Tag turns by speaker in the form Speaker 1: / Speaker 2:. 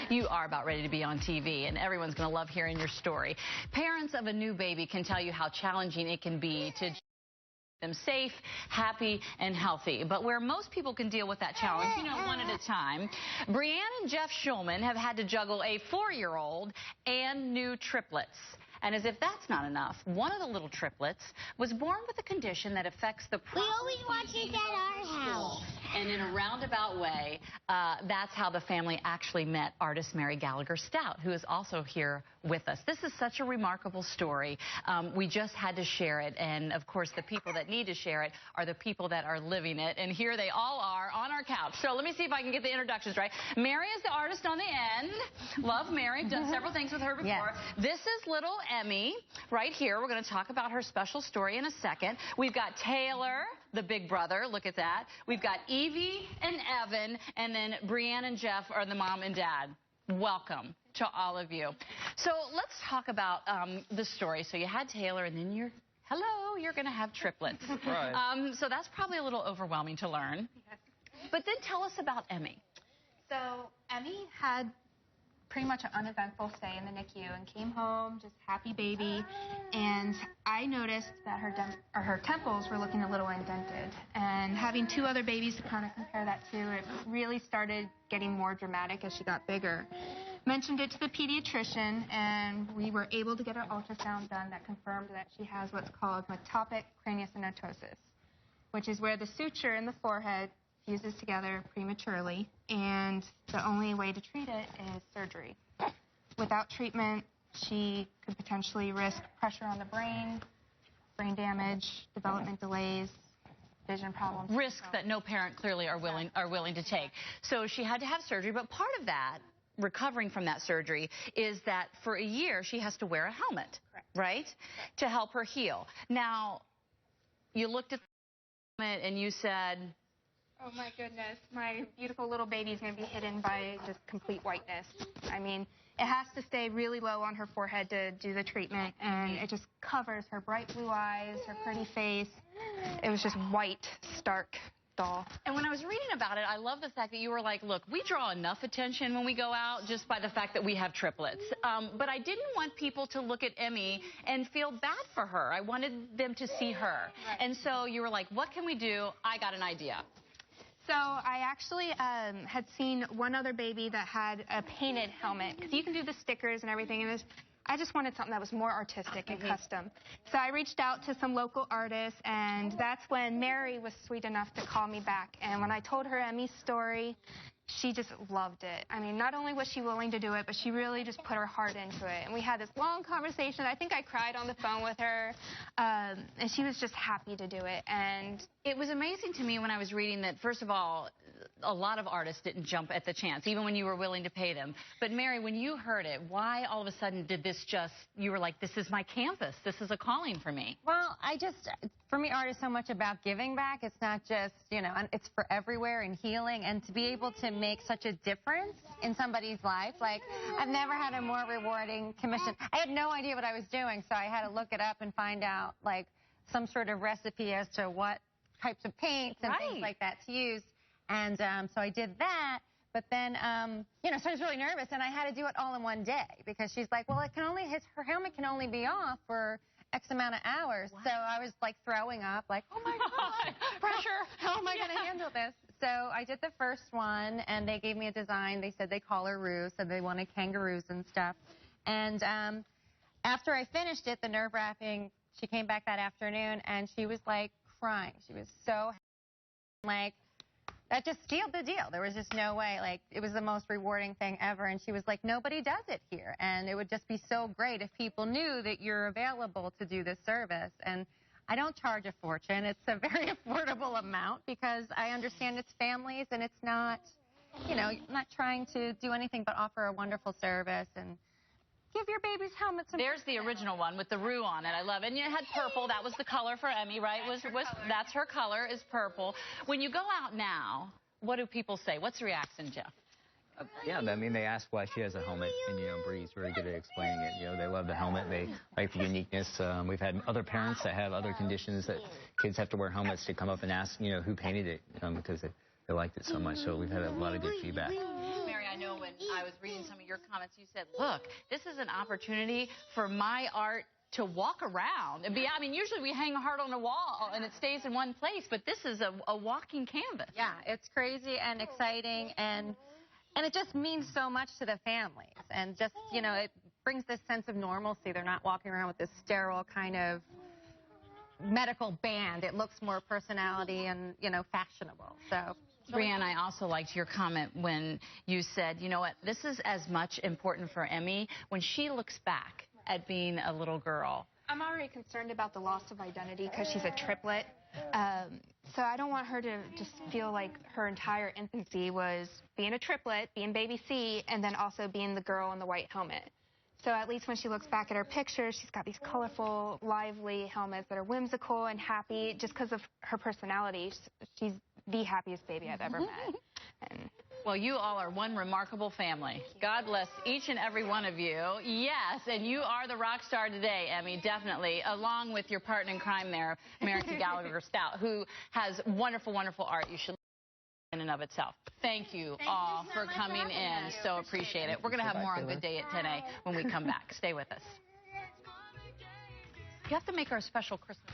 Speaker 1: You are about ready to be on TV, and everyone's going to love hearing your story. Parents of a new baby can tell you how challenging it can be to keep them safe, happy, and healthy. But where most people can deal with that challenge, one at a time, Brianne and Jeff Shulman have had to juggle a 4-year-old and new triplets. And as if that's not enough, one of the little triplets was born with a condition that affects the
Speaker 2: We always watch it at our house.
Speaker 1: And in a roundabout way, that's how the family actually met artist Mary Gallagher Stout, who is also here with us. This is such a remarkable story. We just had to share it. And, of course, the people that need to share it are the people that are living it. And here they all are on our couch. So let me see if I can get the introductions right. Mary is the artist on the end. Love Mary. Done several things with her before.
Speaker 2: Yes.
Speaker 1: This is little Emmy right here. We're going to talk about her special story in a second. We've got Taylor, the big brother. Look at that. We've got Evie and Evan, and then Brianne and Jeff are the mom and dad. Welcome to all of you. So let's talk about the story. So you had Taylor, and then you're going to have triplets.
Speaker 3: Right.
Speaker 1: So that's probably a little overwhelming to learn.
Speaker 4: Yes.
Speaker 1: But then tell us about Emmy.
Speaker 4: So Emmy had pretty much an uneventful stay in the NICU and came home just happy baby. And I noticed that her temples were looking a little indented. And having 2 other babies to kind of compare that to, it really started getting more dramatic as she got bigger. Mentioned it to the pediatrician, and we were able to get an ultrasound done that confirmed that she has what's called metopic craniosynostosis, which is where the suture in the forehead fuses together prematurely, and the only way to treat it is surgery. Without treatment, she could potentially risk pressure on the brain damage, development delays, vision problems.
Speaker 1: Risks that no parent clearly are willing to take. So she had to have surgery, but part of that, recovering from that surgery, is that for a year she has to wear a helmet, right, to help her heal. Now, you looked at the helmet and you said,
Speaker 4: oh my goodness, my beautiful little baby is going to be hidden by just complete whiteness. I mean, it has to stay really low on her forehead to do the treatment, and it just covers her bright blue eyes, her pretty face. It was just white, stark doll.
Speaker 1: And when I was reading about it, I love the fact that you were like, look, we draw enough attention when we go out just by the fact that we have triplets. But I didn't want people to look at Emmy and feel bad for her. I wanted them to see her.
Speaker 4: Right.
Speaker 1: And so you were like, what can we do? I got an idea.
Speaker 4: So I actually had seen one other baby that had a painted helmet, because you can do the stickers and everything, and I just wanted something that was more artistic and custom. So I reached out to some local artists, and that's when Mary was sweet enough to call me back. And when I told her Emmy's story, she just loved it. I mean, not only was she willing to do it, but she really just put her heart into it. And we had this long conversation. I think I cried on the phone with her, and she was just happy to do it. And
Speaker 1: it was amazing to me when I was reading that, first of all, a lot of artists didn't jump at the chance, even when you were willing to pay them. But Mary, when you heard it, why all of a sudden did this you were like, this is my campus. This is a calling for me.
Speaker 5: Well, for me, art is so much about giving back. It's not just, it's for everywhere and healing, and to be able to make such a difference in somebody's life. Like, I've never had a more rewarding commission. I had no idea what I was doing, so I had to look it up and find out, like, some sort of recipe as to what types of paints and things like that to use. And so I did that, but then, so I was really nervous, and I had to do it all in one day, because she's like, well, her helmet can only be off for X amount of hours. Wow. So I was like throwing up, like, oh my God, pressure, how am I going to handle this? So I did the first one, and they gave me a design. They said they call her Roo, so they wanted kangaroos and stuff. And after I finished it, the nerve-wracking, she came back that afternoon, and she was like crying. She was so like, that just sealed the deal. There was just no way. Like, it was the most rewarding thing ever. And she was like, nobody does it here. And it would just be so great if people knew that you're available to do this service. And I don't charge a fortune. It's a very affordable amount, because I understand it's families, and it's not, I'm not trying to do anything but offer a wonderful service and give your babies helmets.
Speaker 1: There's the original one with the Roo on it. I love it. And it had purple. That was the color for Emmy, right? That's her color, is purple. When you go out now, what do people say? What's the reaction, Jeff?
Speaker 3: Yeah, I mean, they ask why she has a helmet, and, Bree's very good at explaining it. They love the helmet. They like the uniqueness. We've had other parents that have other conditions that kids have to wear helmets to come up and ask, who painted it, because they liked it so much. So we've had a lot of good feedback.
Speaker 1: Mary, I know when I was reading some of your comments, you said, look, this is an opportunity for my art to walk around and be, I mean, usually we hang art on a wall and it stays in one place, but this is a walking canvas.
Speaker 5: Yeah, it's crazy and exciting, and it just means so much to the families, and just, you know, it brings this sense of normalcy. They're not walking around with this sterile kind of medical band. It looks more personality and, you know, fashionable. So
Speaker 1: Brianne, I also liked your comment when you said, you know what, this is as much important for Emmy when she looks back at being a little girl.
Speaker 4: I'm already concerned about the loss of identity because she's a triplet. So I don't want her to just feel like her entire infancy was being a triplet, being baby C, and then also being the girl in the white helmet. So at least when she looks back at her pictures, she's got these colorful, lively helmets that are whimsical and happy just because of her personality. She's the happiest baby I've ever met. And
Speaker 1: well, you all are one remarkable family. God bless each and every one of you. Yes, and you are the rock star today, Emmy, definitely, along with your partner in crime there, Meredith Gallagher-Stout, who has wonderful, wonderful art you should in and of itself. Thank you all for coming in. So appreciate it. We're going to have more on Good Day at 10 a when we come back. Stay with us. You have to make our special Christmas.